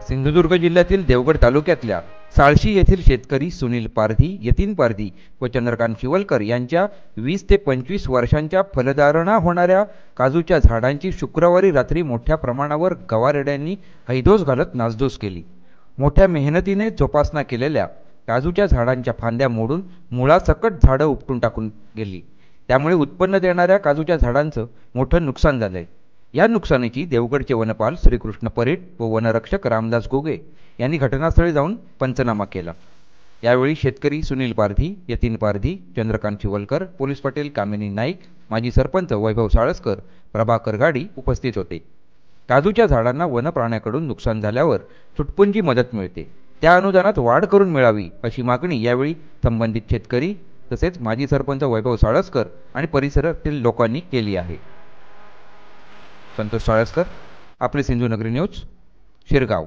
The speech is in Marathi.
सिंधुदुर्ग जिल्ह्यातील देवगड तालुक्यातल्या साळशी येथील शेतकरी सुनील पारधी, यतीन पारधी व चंद्रकांत शिवलकर यांच्या 20 ते 25 वर्षांच्या फलधारणा होणाऱ्या काजूच्या झाडांची शुक्रवारी रात्री मोठ्या प्रमाणावर गवारेड्यांनी हैदोस घालत नासधूस केली। मोठ्या मेहनतीने जोपासना केलेल्या काजूच्या झाडांच्या फांद्या मोडून मुळासकट झाडं उपटून टाकून गेली। त्यामुळे उत्पन्न देणाऱ्या काजूच्या झाडांचं मोठं नुकसान झालंय। या नुकसानीची देवगडचे वनपाल श्रीकृष्ण परीट व वनरक्षक रामदास घुगे यांनी घटनास्थळी जाऊन पंचनामा केला। यावेळी शेतकरी सुनील पारधी, यतीन पारधी, चंद्रकांत शिवलकर, पोलीस पाटील कामिनी नाईक, माजी सरपंच वैभव साळसकर, प्रभाकर गाडी उपस्थित होते। काजूच्या झाडांना वनप्राण्याकडून नुकसान झाल्यावर तुटपुंजी मदत मिळते, त्या अनुदानात वाढ करून मिळावी अशी मागणी यावेळी संबंधित शेतकरी तसेच माजी सरपंच वैभव साळसकर आणि परिसरातील लोकांनी केली आहे। संतोष साळसकर, आपली सिंधुनगरी न्यूज, शिरगाव।